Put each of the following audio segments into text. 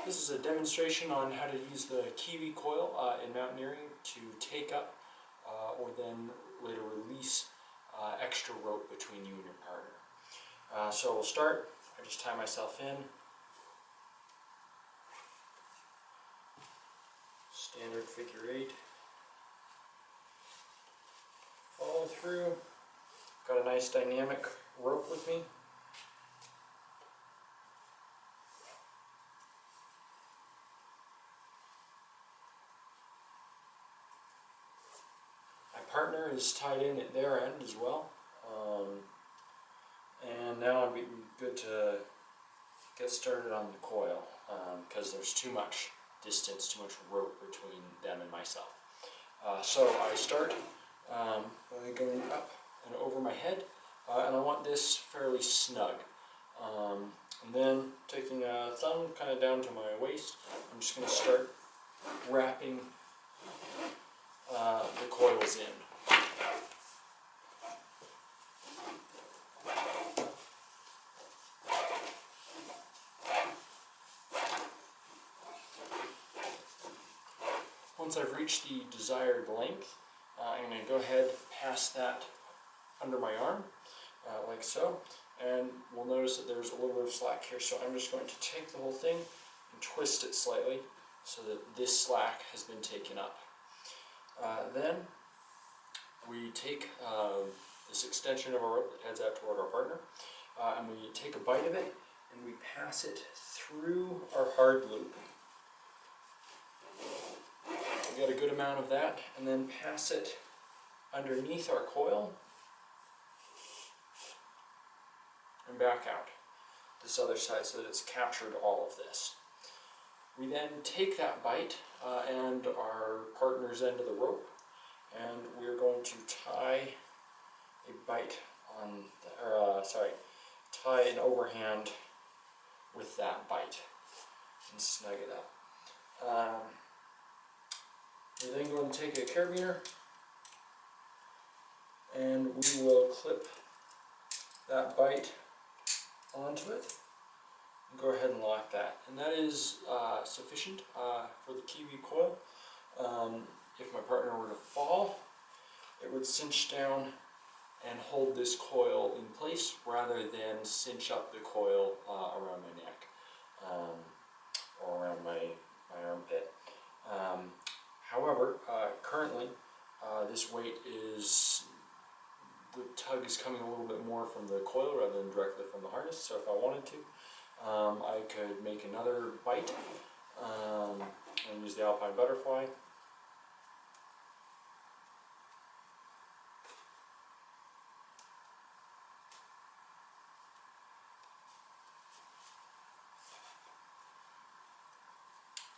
This is a demonstration on how to use the Kiwi coil in mountaineering to take up or then later release extra rope between you and your partner. So we'll start. I just tie myself in. Standard figure 8. Follow through. Got a nice dynamic rope with me. My partner is tied in at their end as well. And now I'm good to get started on the coil because there's too much distance, too much rope between them and myself. So I start by going up and over my head, and I want this fairly snug. And then taking a thumb kind of down to my waist, I'm just going to start wrapping the coils in. Once I've reached the desired length, I'm going to go ahead, pass that under my arm, like so, and we'll notice that there's a little bit of slack here, so I'm just going to take the whole thing and twist it slightly so that this slack has been taken up. Then we take this extension of our rope that heads out toward our partner, and we take a bite of it and we pass it through our hard loop. We get a good amount of that, and then pass it underneath our coil and back out this other side so that it's captured all of this. We then take that bite and our partner's end of the rope, and we're going to tie a bite on, tie an overhand with that bite and snug it up. We're then going to take a carabiner and we will clip that bite onto it and go ahead and lock that. And that is sufficient for the Kiwi coil. If my partner were to fall, it would cinch down and hold this coil in place rather than cinch up the coil around my neck or around my armpit. However, currently this weight is, the tug is coming a little bit more from the coil rather than directly from the harness, so if I wanted to, I could make another bite and use the alpine butterfly.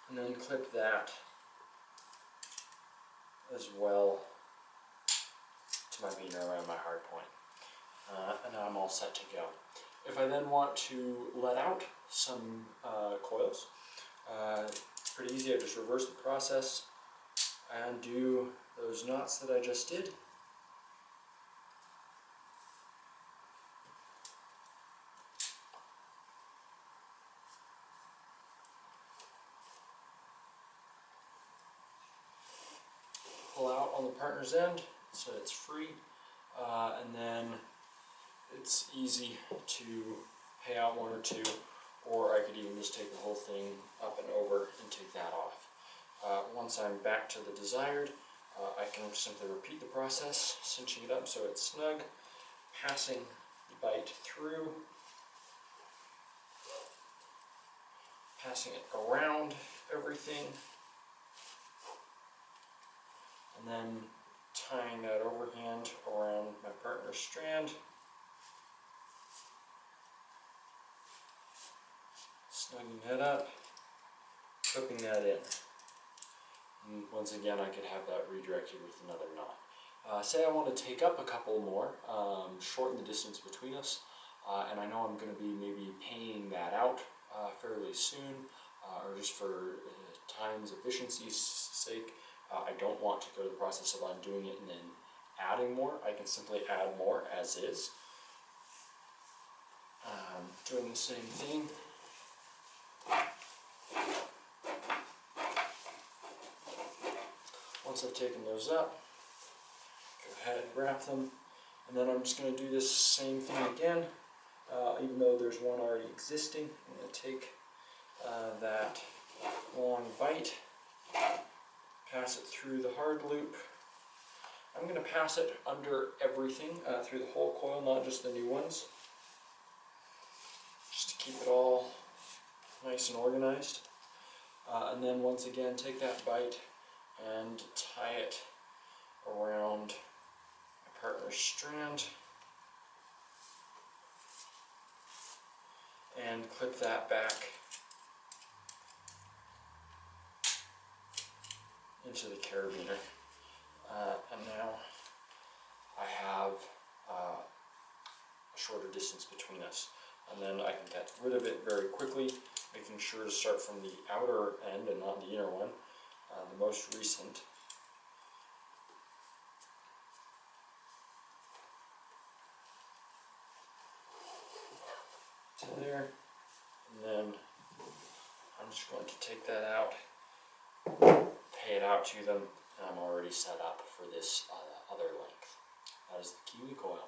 And then clip that as well to my beaner around my hard point. And I'm all set to go. If I then want to let out some coils, it's pretty easy. I just reverse the process and do those knots that I just did. Pull out on the partner's end so it's free, and then it's easy to pay out one or two, or I could even just take the whole thing up and over and take that off. Once I'm back to the desired, I can simply repeat the process, cinching it up so it's snug, passing the bite through, passing it around everything, and then tying that overhand around my partner's strand, snugging that up, clipping that in. And once again, I could have that redirected with another knot. Say I want to take up a couple more, shorten the distance between us, and I know I'm going to be maybe paying that out fairly soon, or just for time's efficiency's sake. I don't want to go to the process of undoing it and then adding more. I can simply add more as is. Doing the same thing. Once I've taken those up, go ahead and wrap them, and then I'm just going to do this same thing again, even though there's one already existing. I'm going to take that long bite, pass it through the hard loop. I'm going to pass it under everything, through the whole coil, not just the new ones, just to keep it all nice and organized. And then once again, take that bite and tie it around my partner's strand and clip that back into the carabiner. And now I have a shorter distance between us, and then I can get rid of it very quickly, making sure to start from the outer end and not the inner one, the most recent. To there, and then I'm just going to take that out, pay it out to them, and I'm already set up for this other length. That is the Kiwi coil.